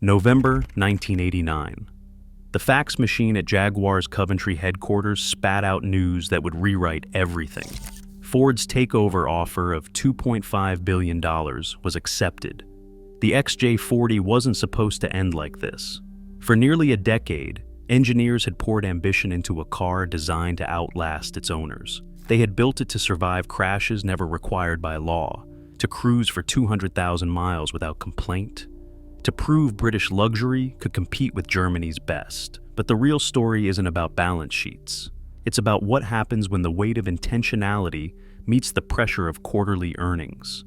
November 1989. The fax machine at Jaguar's Coventry headquarters spat out news that would rewrite everything. Ford's takeover offer of $2.5 billion was accepted. The XJ40 wasn't supposed to end like this. For nearly a decade, engineers had poured ambition into a car designed to outlast its owners. They had built it to survive crashes never required by law, to cruise for 200,000 miles without complaint, to prove British luxury could compete with Germany's best. But the real story isn't about balance sheets. It's about what happens when the weight of intentionality meets the pressure of quarterly earnings.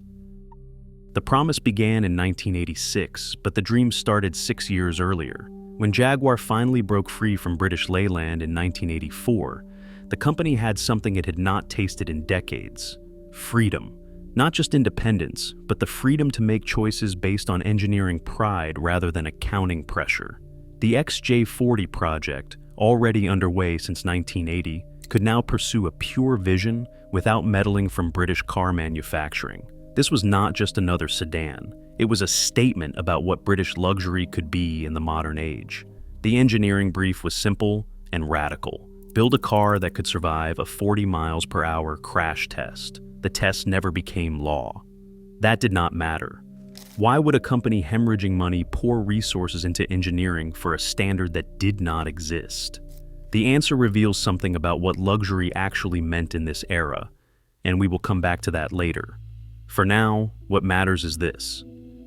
The promise began in 1986, but the dream started 6 years earlier. When Jaguar finally broke free from British Leyland in 1984, the company had something it had not tasted in decades: freedom. Not just independence, but the freedom to make choices based on engineering pride rather than accounting pressure. The XJ40 project, already underway since 1980, could now pursue a pure vision without meddling from British car manufacturing. This was not just another sedan. It was a statement about what British luxury could be in the modern age. The engineering brief was simple and radical. Build a car that could survive a 40 miles per hour crash test. The test never became law. That did not matter. Why would a company hemorrhaging money pour resources into engineering for a standard that did not exist? The answer reveals something about what luxury actually meant in this era, and we will come back to that later. For now, what matters is this.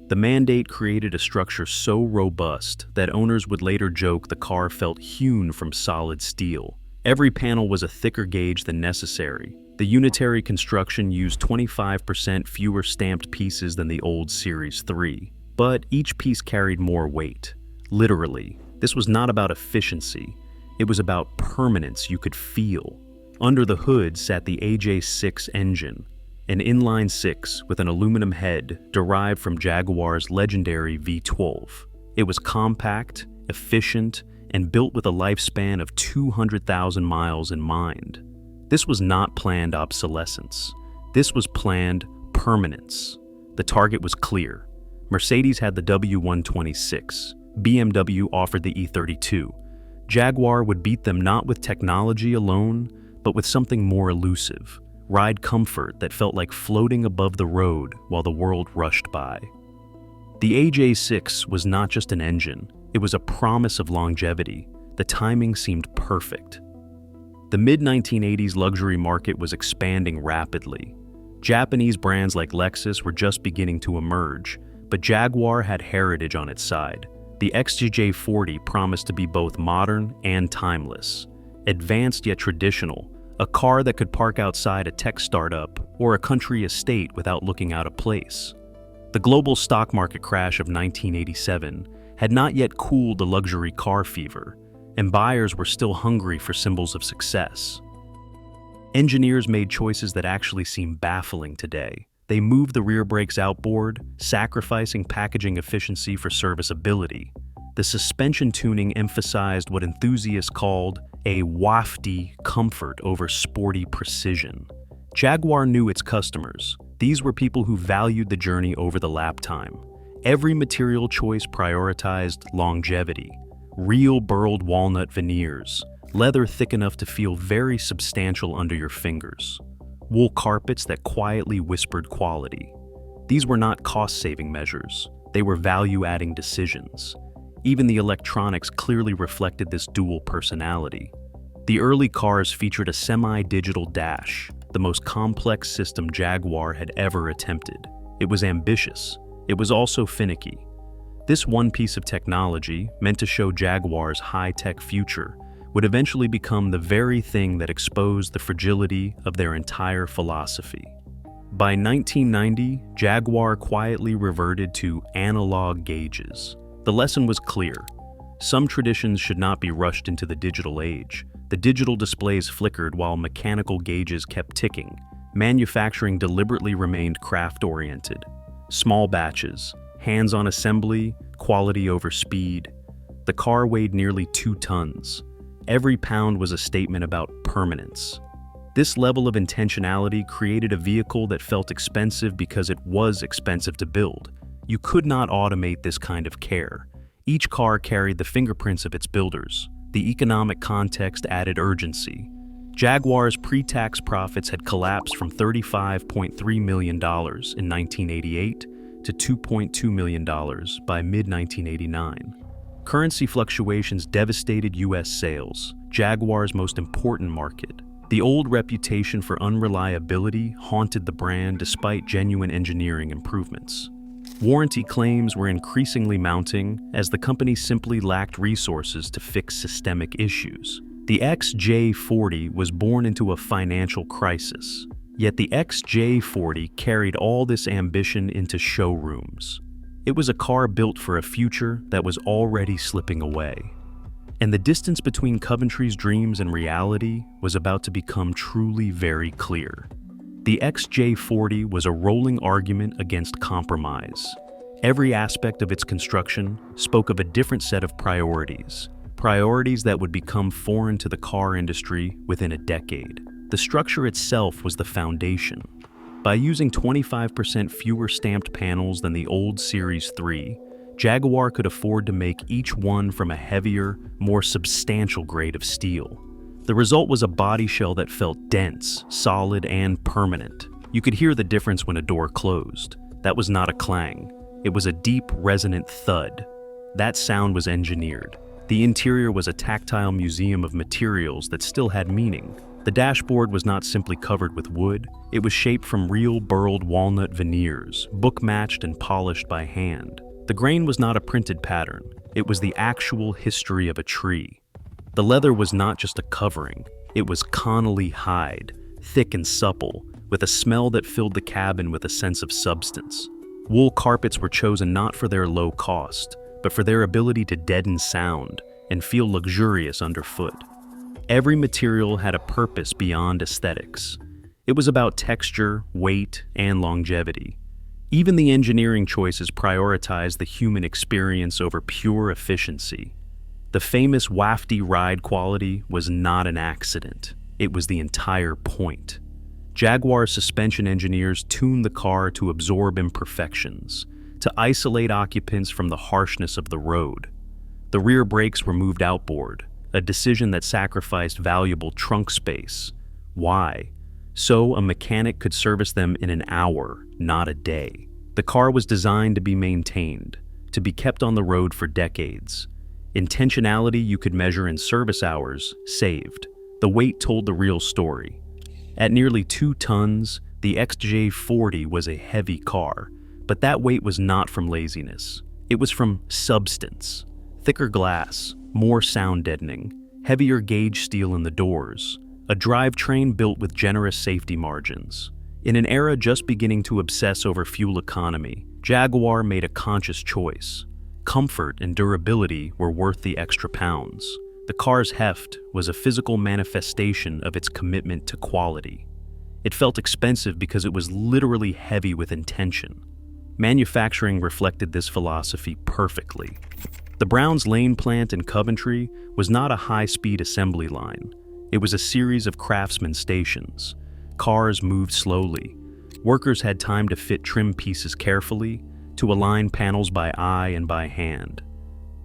The mandate created a structure so robust that owners would later joke the car felt hewn from solid steel. Every panel was a thicker gauge than necessary. The unitary construction used 25% fewer stamped pieces than the old Series 3, but each piece carried more weight. Literally, this was not about efficiency. It was about permanence you could feel. Under the hood sat the AJ6 engine, an inline six with an aluminum head derived from Jaguar's legendary V12. It was compact, efficient, and built with a lifespan of 200,000 miles in mind. This was not planned obsolescence. This was planned permanence. The target was clear. Mercedes had the W126. BMW offered the E32. Jaguar would beat them not with technology alone, but with something more elusive. Ride comfort that felt like floating above the road while the world rushed by. The AJ6 was not just an engine. It was a promise of longevity. The timing seemed perfect. The mid-1980s luxury market was expanding rapidly. Japanese brands like Lexus were just beginning to emerge, but Jaguar had heritage on its side. The XJ40 promised to be both modern and timeless, advanced yet traditional, a car that could park outside a tech startup or a country estate without looking out of place. The global stock market crash of 1987 had not yet cooled the luxury car fever, and buyers were still hungry for symbols of success. Engineers made choices that actually seem baffling today. They moved the rear brakes outboard, sacrificing packaging efficiency for serviceability. The suspension tuning emphasized what enthusiasts called a wafty comfort over sporty precision. Jaguar knew its customers. These were people who valued the journey over the lap time. Every material choice prioritized longevity. Real burled walnut veneers, leather thick enough to feel very substantial under your fingers. Wool carpets that quietly whispered quality. These were not cost-saving measures. They were value-adding decisions. Even the electronics clearly reflected this dual personality. The early cars featured a semi-digital dash, the most complex system Jaguar had ever attempted. It was ambitious. It was also finicky. This one piece of technology, meant to show Jaguar's high-tech future, would eventually become the very thing that exposed the fragility of their entire philosophy. By 1990, Jaguar quietly reverted to analog gauges. The lesson was clear. Some traditions should not be rushed into the digital age. The digital displays flickered while mechanical gauges kept ticking. Manufacturing deliberately remained craft-oriented. Small batches, hands-on assembly, quality over speed. The car weighed nearly 2 tons. Every pound was a statement about permanence. This level of intentionality created a vehicle that felt expensive because it was expensive to build. You could not automate this kind of care. Each car carried the fingerprints of its builders. The economic context added urgency. Jaguar's pre-tax profits had collapsed from $35.3 million in 1988 to $2.2 million by mid-1989. Currency fluctuations devastated U.S. sales, Jaguar's most important market. The old reputation for unreliability haunted the brand despite genuine engineering improvements. Warranty claims were increasingly mounting as the company simply lacked resources to fix systemic issues. The XJ40 was born into a financial crisis, yet the XJ40 carried all this ambition into showrooms. It was a car built for a future that was already slipping away. And the distance between Coventry's dreams and reality was about to become truly very clear. The XJ40 was a rolling argument against compromise. Every aspect of its construction spoke of a different set of priorities that would become foreign to the car industry within a decade. The structure itself was the foundation. By using 25% fewer stamped panels than the old Series 3, Jaguar could afford to make each one from a heavier, more substantial grade of steel. The result was a body shell that felt dense, solid, and permanent. You could hear the difference when a door closed. That was not a clang. It was a deep, resonant thud. That sound was engineered. The interior was a tactile museum of materials that still had meaning. The dashboard was not simply covered with wood. It was shaped from real burled walnut veneers, book-matched and polished by hand. The grain was not a printed pattern. It was the actual history of a tree. The leather was not just a covering. It was Connolly hide, thick and supple, with a smell that filled the cabin with a sense of substance. Wool carpets were chosen not for their low cost, but for their ability to deaden sound and feel luxurious underfoot. Every material had a purpose beyond aesthetics. It was about texture, weight, and longevity. Even the engineering choices prioritized the human experience over pure efficiency. The famous wafty ride quality was not an accident. It was the entire point. Jaguar suspension engineers tuned the car to absorb imperfections, to isolate occupants from the harshness of the road. The rear brakes were moved outboard, a decision that sacrificed valuable trunk space. Why? So a mechanic could service them in an hour, not a day. The car was designed to be maintained, to be kept on the road for decades. Intentionality you could measure in service hours saved. The weight told the real story. At nearly 2 tons, the XJ40 was a heavy car, but that weight was not from laziness. It was from substance. Thicker glass, more sound deadening, heavier gauge steel in the doors, a drivetrain built with generous safety margins. In an era just beginning to obsess over fuel economy, Jaguar made a conscious choice. Comfort and durability were worth the extra pounds. The car's heft was a physical manifestation of its commitment to quality. It felt expensive because it was literally heavy with intention. Manufacturing reflected this philosophy perfectly. The Browns Lane plant in Coventry was not a high-speed assembly line. It was a series of Craftsman stations. Cars moved slowly. Workers had time to fit trim pieces carefully, to align panels by eye and by hand.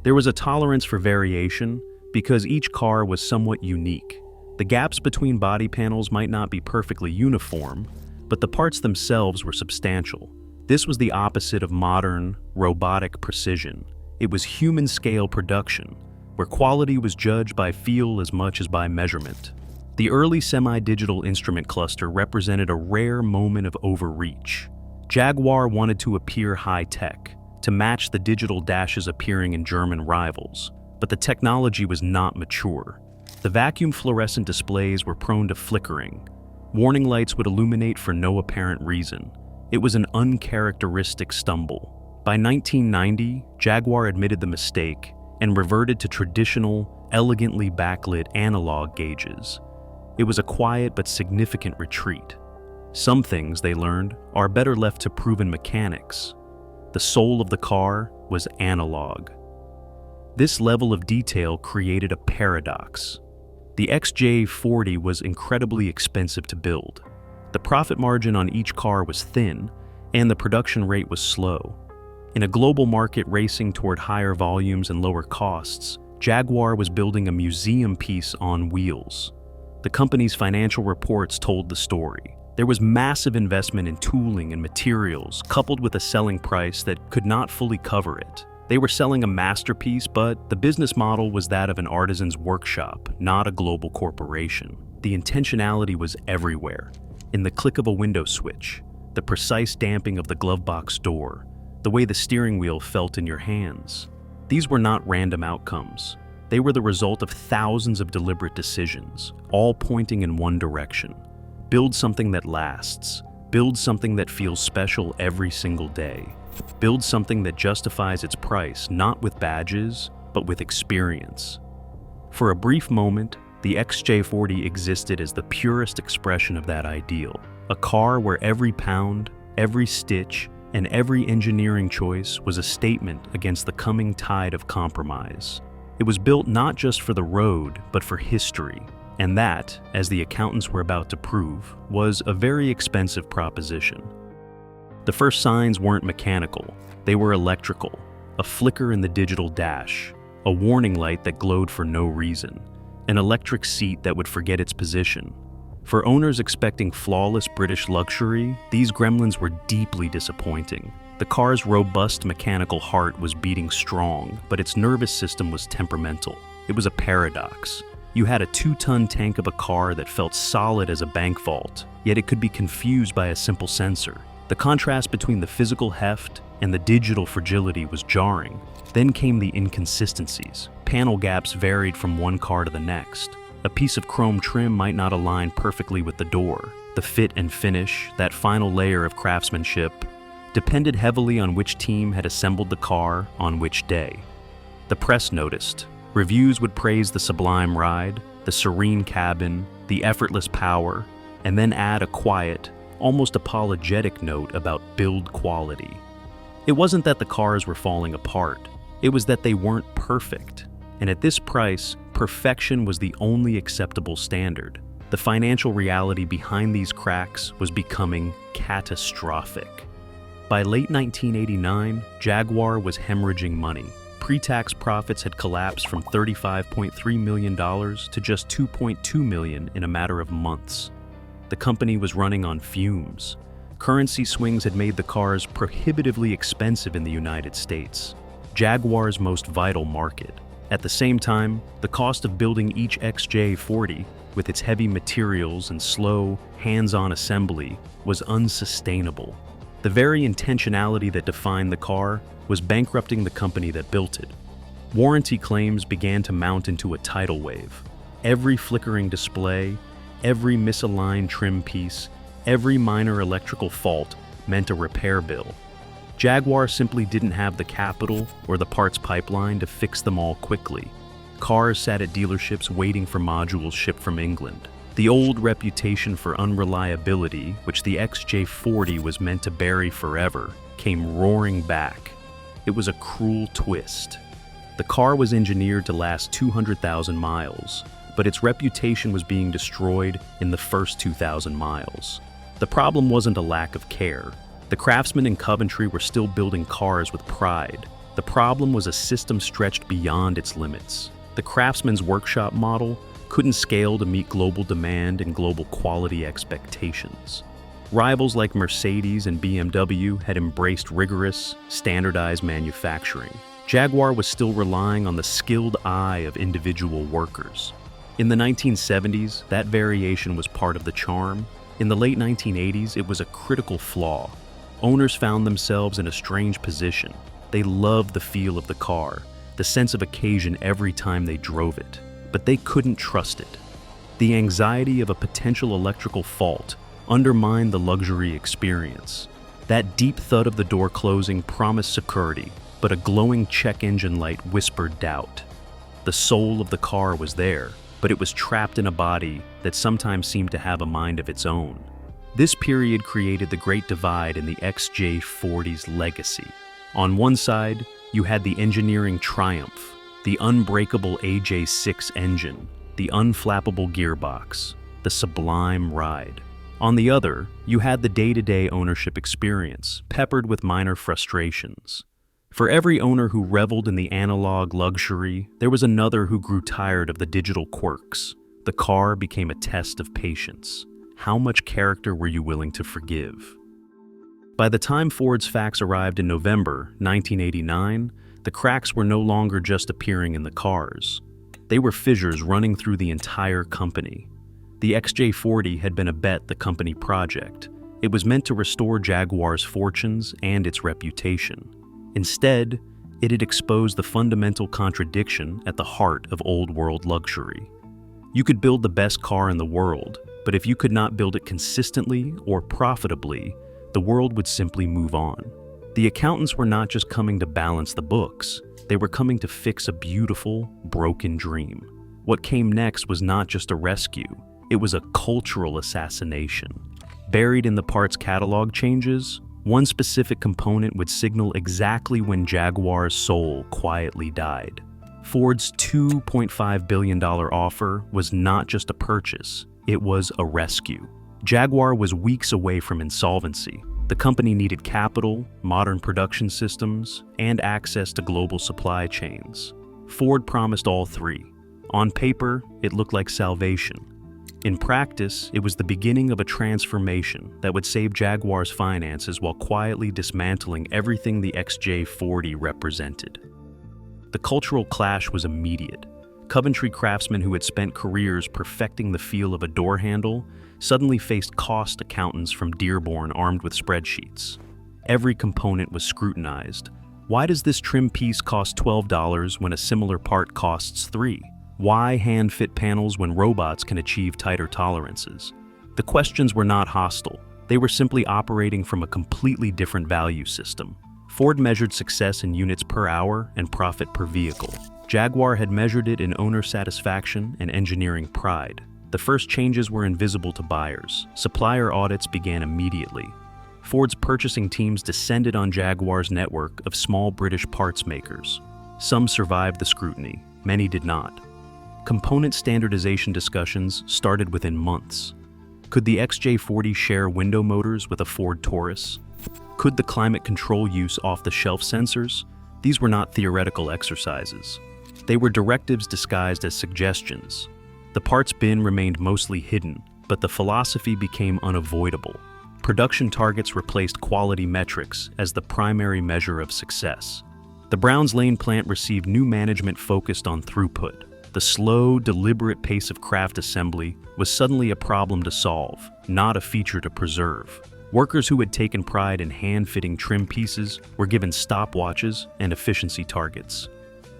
There was a tolerance for variation because each car was somewhat unique. The gaps between body panels might not be perfectly uniform, but the parts themselves were substantial. This was the opposite of modern, robotic precision. It was human-scale production, where quality was judged by feel as much as by measurement. The early semi-digital instrument cluster represented a rare moment of overreach. Jaguar wanted to appear high-tech, to match the digital dashes appearing in German rivals, but the technology was not mature. The vacuum fluorescent displays were prone to flickering. Warning lights would illuminate for no apparent reason. It was an uncharacteristic stumble. By 1990, Jaguar admitted the mistake and reverted to traditional, elegantly backlit analog gauges. It was a quiet but significant retreat. Some things, they learned, are better left to proven mechanics. The soul of the car was analog. This level of detail created a paradox. The XJ40 was incredibly expensive to build. The profit margin on each car was thin, and the production rate was slow. In a global market racing toward higher volumes and lower costs, Jaguar was building a museum piece on wheels. The company's financial reports told the story. There was massive investment in tooling and materials, coupled with a selling price that could not fully cover it. They were selling a masterpiece, but the business model was that of an artisan's workshop, not a global corporation. The intentionality was everywhere. In the click of a window switch, the precise damping of the glove box door, the way the steering wheel felt in your hands. These were not random outcomes. They were the result of thousands of deliberate decisions, all pointing in one direction. Build something that lasts. Build something that feels special every single day. Build something that justifies its price, not with badges, but with experience. For a brief moment, the XJ40 existed as the purest expression of that ideal. A car where every pound, every stitch, and every engineering choice was a statement against the coming tide of compromise. It was built not just for the road, but for history. And that, as the accountants were about to prove, was a very expensive proposition. The first signs weren't mechanical, they were electrical. A flicker in the digital dash, a warning light that glowed for no reason, an electric seat that would forget its position. For owners expecting flawless British luxury, these gremlins were deeply disappointing. The car's robust mechanical heart was beating strong, but its nervous system was temperamental. It was a paradox. You had a 2-ton tank of a car that felt solid as a bank vault, yet it could be confused by a simple sensor. The contrast between the physical heft and the digital fragility was jarring. Then came the inconsistencies. Panel gaps varied from one car to the next. A piece of chrome trim might not align perfectly with the door. The fit and finish, that final layer of craftsmanship, depended heavily on which team had assembled the car on which day. The press noticed. Reviews would praise the sublime ride, the serene cabin, the effortless power, and then add a quiet, almost apologetic note about build quality. It wasn't that the cars were falling apart, it was that they weren't perfect. And at this price, perfection was the only acceptable standard. The financial reality behind these cracks was becoming catastrophic. By late 1989, Jaguar was hemorrhaging money. Pre-tax profits had collapsed from $35.3 million to just $2.2 million in a matter of months. The company was running on fumes. Currency swings had made the cars prohibitively expensive in the United States, Jaguar's most vital market. At the same time, the cost of building each XJ40, with its heavy materials and slow, hands-on assembly, was unsustainable. The very intentionality that defined the car was bankrupting the company that built it. Warranty claims began to mount into a tidal wave. Every flickering display, every misaligned trim piece, every minor electrical fault meant a repair bill. Jaguar simply didn't have the capital or the parts pipeline to fix them all quickly. Cars sat at dealerships waiting for modules shipped from England. The old reputation for unreliability, which the XJ40 was meant to bury forever, came roaring back. It was a cruel twist. The car was engineered to last 200,000 miles, but its reputation was being destroyed in the first 2,000 miles. The problem wasn't a lack of care. The craftsmen in Coventry were still building cars with pride. The problem was a system stretched beyond its limits. The craftsman's workshop model couldn't scale to meet global demand and global quality expectations. Rivals like Mercedes and BMW had embraced rigorous, standardized manufacturing. Jaguar was still relying on the skilled eye of individual workers. In the 1970s, that variation was part of the charm. In the late 1980s, it was a critical flaw. Owners found themselves in a strange position. They loved the feel of the car, the sense of occasion every time they drove it, but they couldn't trust it. The anxiety of a potential electrical fault undermined the luxury experience. That deep thud of the door closing promised security, but a glowing check engine light whispered doubt. The soul of the car was there, but it was trapped in a body that sometimes seemed to have a mind of its own. This period created the Great Divide in the XJ40's legacy. On one side, you had the engineering triumph, the unbreakable AJ6 engine, the unflappable gearbox, the sublime ride. On the other, you had the day-to-day ownership experience, peppered with minor frustrations. For every owner who reveled in the analog luxury, there was another who grew tired of the digital quirks. The car became a test of patience. How much character were you willing to forgive? By the time Ford's fax arrived in November 1989, the cracks were no longer just appearing in the cars. They were fissures running through the entire company. The XJ40 had been a bet the company project. It was meant to restore Jaguar's fortunes and its reputation. Instead, it had exposed the fundamental contradiction at the heart of old-world luxury. You could build the best car in the world, but if you could not build it consistently or profitably, the world would simply move on. The accountants were not just coming to balance the books, they were coming to fix a beautiful, broken dream. What came next was not just a rescue, it was a cultural assassination. Buried in the parts catalog changes, one specific component would signal exactly when Jaguar's soul quietly died. Ford's $2.5 billion offer was not just a purchase, it was a rescue. Jaguar was weeks away from insolvency. The company needed capital, modern production systems, and access to global supply chains. Ford promised all three. On paper, it looked like salvation. In practice, it was the beginning of a transformation that would save Jaguar's finances while quietly dismantling everything the XJ40 represented. The cultural clash was immediate. Coventry craftsmen who had spent careers perfecting the feel of a door handle suddenly faced cost accountants from Dearborn armed with spreadsheets. Every component was scrutinized. Why does this trim piece cost $12 when a similar part costs $3? Why hand-fit panels when robots can achieve tighter tolerances? The questions were not hostile. They were simply operating from a completely different value system. Ford measured success in units per hour and profit per vehicle. Jaguar had measured it in owner satisfaction and engineering pride. The first changes were invisible to buyers. Supplier audits began immediately. Ford's purchasing teams descended on Jaguar's network of small British parts makers. Some survived the scrutiny, many did not. Component standardization discussions started within months. Could the XJ40 share window motors with a Ford Taurus? Could the climate control use off-the-shelf sensors? These were not theoretical exercises. They were directives disguised as suggestions. The parts bin remained mostly hidden, but the philosophy became unavoidable. Production targets replaced quality metrics as the primary measure of success. The Browns Lane plant received new management focused on throughput. The slow, deliberate pace of craft assembly was suddenly a problem to solve, not a feature to preserve. Workers who had taken pride in hand-fitting trim pieces were given stopwatches and efficiency targets.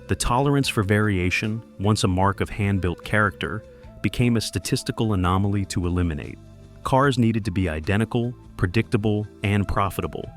The tolerance for variation, once a mark of hand-built character, became a statistical anomaly to eliminate. Cars needed to be identical, predictable, and profitable.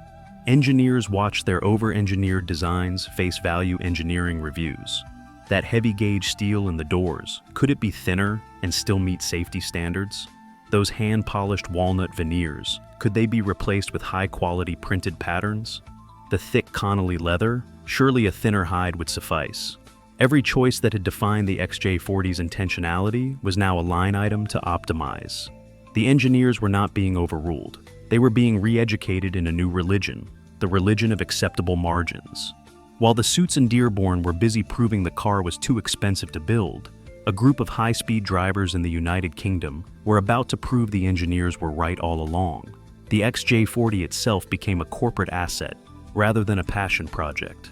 Engineers watched their over-engineered designs face value engineering reviews. That heavy-gauge steel in the doors, could it be thinner and still meet safety standards? Those hand-polished walnut veneers, could they be replaced with high-quality printed patterns? The thick Connolly leather, surely a thinner hide would suffice. Every choice that had defined the XJ40's intentionality was now a line item to optimize. The engineers were not being overruled. They were being re-educated in a new religion, the religion of acceptable margins. While the suits in Dearborn were busy proving the car was too expensive to build, a group of high-speed drivers in the United Kingdom were about to prove the engineers were right all along. The XJ40 itself became a corporate asset, rather than a passion project.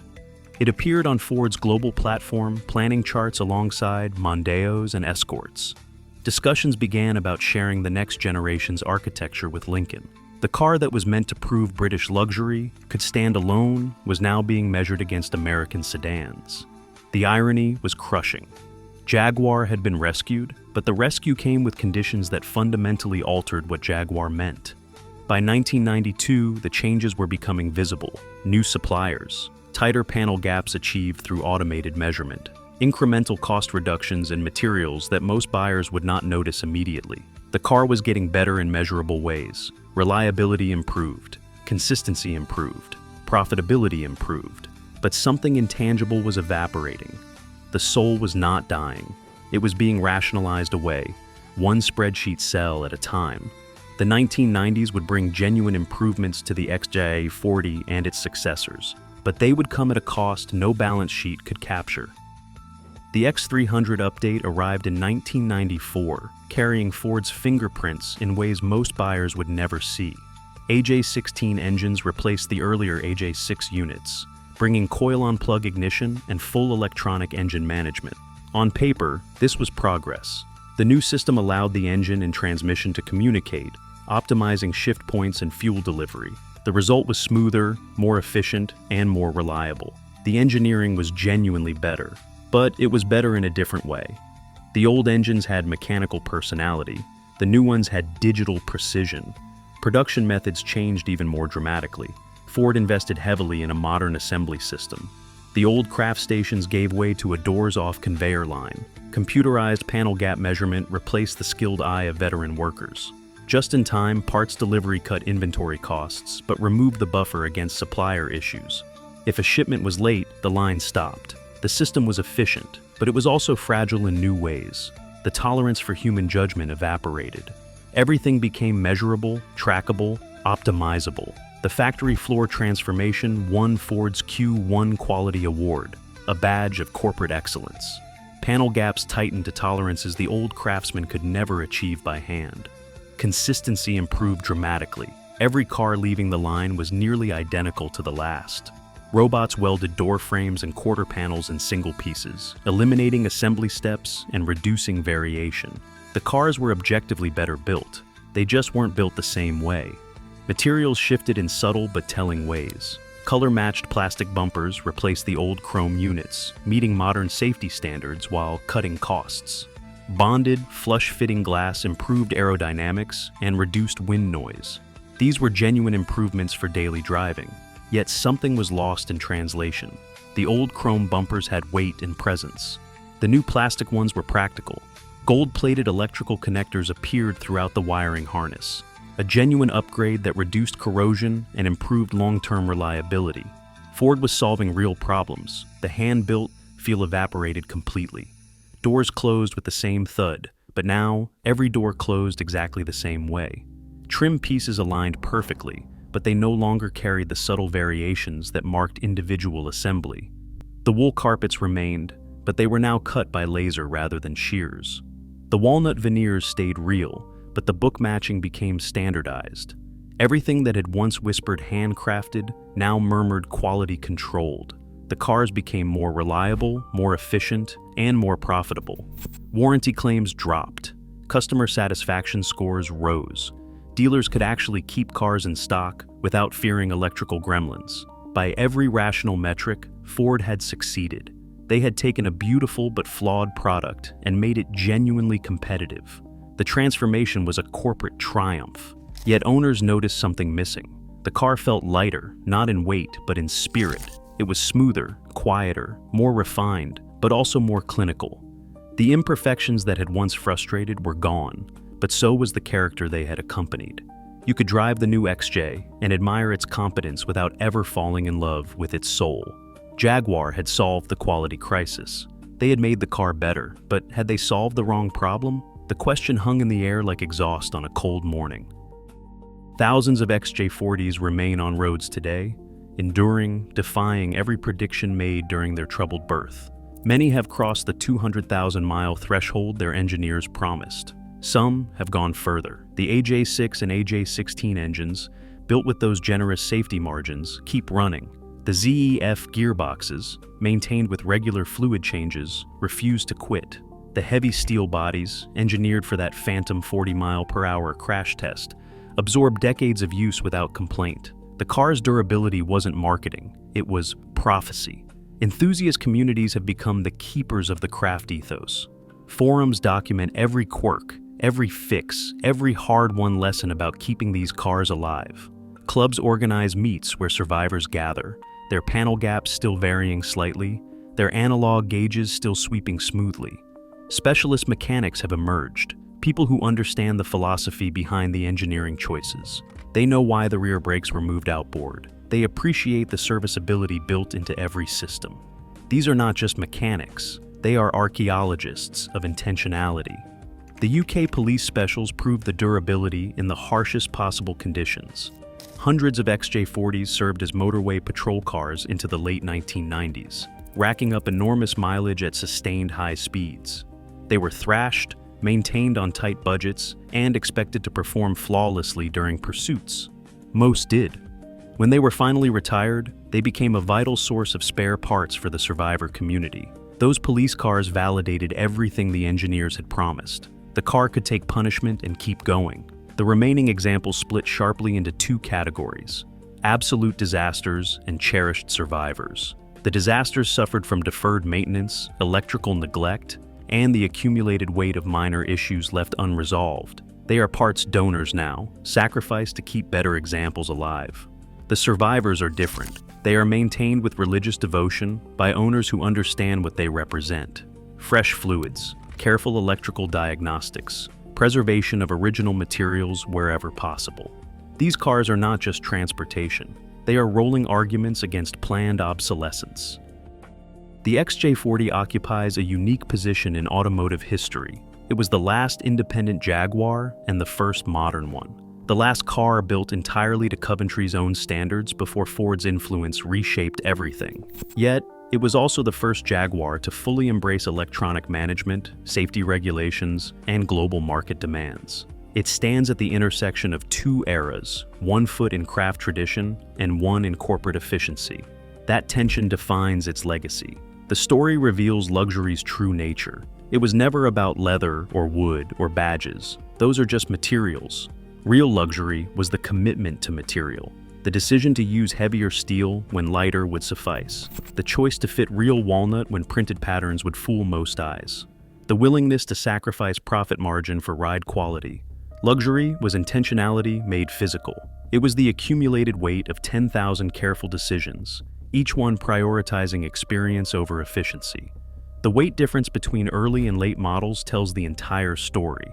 It appeared on Ford's global platform, planning charts alongside Mondeos and Escorts. Discussions began about sharing the next generation's architecture with Lincoln. The car that was meant to prove British luxury, could stand alone, was now being measured against American sedans. The irony was crushing. Jaguar had been rescued, but the rescue came with conditions that fundamentally altered what Jaguar meant. By 1992, the changes were becoming visible. New suppliers, tighter panel gaps achieved through automated measurement, incremental cost reductions in materials that most buyers would not notice immediately. The car was getting better in measurable ways. Reliability improved, consistency improved, profitability improved, but something intangible was evaporating. The soul was not dying. It was being rationalized away, one spreadsheet cell at a time. The 1990s would bring genuine improvements to the XJ40 and its successors. but they would come at a cost no balance sheet could capture. The X300 update arrived in 1994, carrying Ford's fingerprints in ways most buyers would never see. AJ16 engines replaced the earlier AJ6 units, bringing coil-on-plug ignition and full electronic engine management. On paper, this was progress. The new system allowed the engine and transmission to communicate, optimizing shift points and fuel delivery. The result was smoother, more efficient, and more reliable. The engineering was genuinely better, but it was better in a different way. The old engines had mechanical personality, the new ones had digital precision. Production methods changed even more dramatically. Ford invested heavily in a modern assembly system. The old craft stations gave way to a doors-off conveyor line. Computerized panel gap measurement replaced the skilled eye of veteran workers. Just-in-time parts delivery cut inventory costs, but removed the buffer against supplier issues. If a shipment was late, the line stopped. The system was efficient, but it was also fragile in new ways. The tolerance for human judgment evaporated. Everything became measurable, trackable, optimizable. The factory floor transformation won Ford's Q1 Quality Award, a badge of corporate excellence. Panel gaps tightened to tolerances the old Craftsman could never achieve by hand. Consistency improved dramatically. Every car leaving the line was nearly identical to the last. Robots welded door frames and quarter panels in single pieces, eliminating assembly steps and reducing variation. The cars were objectively better built. They just weren't built the same way. Materials shifted in subtle but telling ways. Color-matched plastic bumpers replaced the old chrome units, meeting modern safety standards while cutting costs. Bonded, flush-fitting glass improved aerodynamics and reduced wind noise. These were genuine improvements for daily driving. Yet something was lost in translation. The old chrome bumpers had weight and presence. The new plastic ones were practical. Gold-plated electrical connectors appeared throughout the wiring harness, a genuine upgrade that reduced corrosion and improved long-term reliability. Ford was solving real problems. The hand-built feel evaporated completely. Doors closed with the same thud, but now every door closed exactly the same way. Trim pieces aligned perfectly, but they no longer carried the subtle variations that marked individual assembly. The wool carpets remained, but they were now cut by laser rather than shears. The walnut veneers stayed real, but the book matching became standardized. Everything that had once whispered handcrafted now murmured quality controlled. The cars became more reliable, more efficient, and more profitable. Warranty claims dropped. Customer satisfaction scores rose. Dealers could actually keep cars in stock without fearing electrical gremlins. By every rational metric, Ford had succeeded. They had taken a beautiful but flawed product and made it genuinely competitive. The transformation was a corporate triumph. Yet owners noticed something missing. The car felt lighter, not in weight, but in spirit. It was smoother, quieter, more refined, but also more clinical. The imperfections that had once frustrated were gone, but so was the character they had accompanied. You could drive the new XJ and admire its competence without ever falling in love with its soul. Jaguar had solved the quality crisis. They had made the car better, but had they solved the wrong problem? The question hung in the air like exhaust on a cold morning. Thousands of XJ40s remain on roads today, enduring, defying every prediction made during their troubled birth. Many have crossed the 200,000-mile threshold their engineers promised. Some have gone further. The AJ6 and AJ16 engines, built with those generous safety margins, keep running. The ZEF gearboxes, maintained with regular fluid changes, refuse to quit. The heavy steel bodies, engineered for that phantom 40-mile-per-hour crash test, absorb decades of use without complaint. The car's durability wasn't marketing, it was prophecy. Enthusiast communities have become the keepers of the craft ethos. Forums document every quirk, every fix, every hard-won lesson about keeping these cars alive. Clubs organize meets where survivors gather, their panel gaps still varying slightly, their analog gauges still sweeping smoothly. Specialist mechanics have emerged, people who understand the philosophy behind the engineering choices. They know why the rear brakes were moved outboard. They appreciate the serviceability built into every system. These are not just mechanics, they are archaeologists of intentionality. The UK police specials proved the durability in the harshest possible conditions. Hundreds of XJ40s served as motorway patrol cars into the late 1990s, racking up enormous mileage at sustained high speeds. They were thrashed, maintained on tight budgets, and expected to perform flawlessly during pursuits. Most did. When they were finally retired, they became a vital source of spare parts for the survivor community. Those police cars validated everything the engineers had promised. The car could take punishment and keep going. The remaining examples split sharply into two categories: absolute disasters and cherished survivors. The disasters suffered from deferred maintenance, electrical neglect, and the accumulated weight of minor issues left unresolved. They are parts donors now, sacrificed to keep better examples alive. The survivors are different. They are maintained with religious devotion by owners who understand what they represent. Fresh fluids, careful electrical diagnostics, preservation of original materials wherever possible. These cars are not just transportation. They are rolling arguments against planned obsolescence. The XJ40 occupies a unique position in automotive history. It was the last independent Jaguar and the first modern one. The last car built entirely to Coventry's own standards before Ford's influence reshaped everything. Yet, it was also the first Jaguar to fully embrace electronic management, safety regulations, and global market demands. It stands at the intersection of two eras, one foot in craft tradition and one in corporate efficiency. That tension defines its legacy. The story reveals luxury's true nature. It was never about leather or wood or badges. Those are just materials. Real luxury was the commitment to material. The decision to use heavier steel when lighter would suffice. The choice to fit real walnut when printed patterns would fool most eyes. The willingness to sacrifice profit margin for ride quality. Luxury was intentionality made physical. It was the accumulated weight of 10,000 careful decisions, each one prioritizing experience over efficiency. The weight difference between early and late models tells the entire story.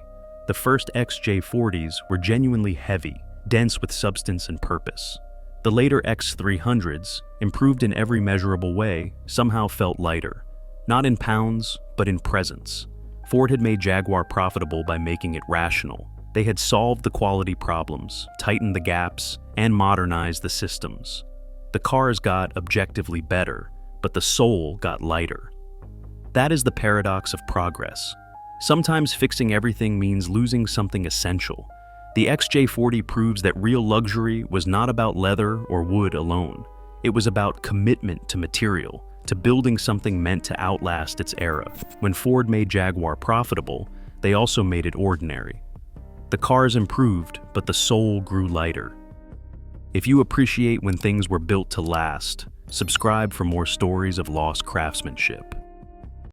The first XJ40s were genuinely heavy, dense with substance and purpose. The later X300s, improved in every measurable way, somehow felt lighter. Not in pounds, but in presence. Ford had made Jaguar profitable by making it rational. They had solved the quality problems, tightened the gaps, and modernized the systems. The cars got objectively better, but the soul got lighter. That is the paradox of progress. Sometimes fixing everything means losing something essential. The XJ40 proves that real luxury was not about leather or wood alone. It was about commitment to material, to building something meant to outlast its era. When Ford made Jaguar profitable, they also made it ordinary. The cars improved, but the soul grew lighter. If you appreciate when things were built to last, subscribe for more stories of lost craftsmanship.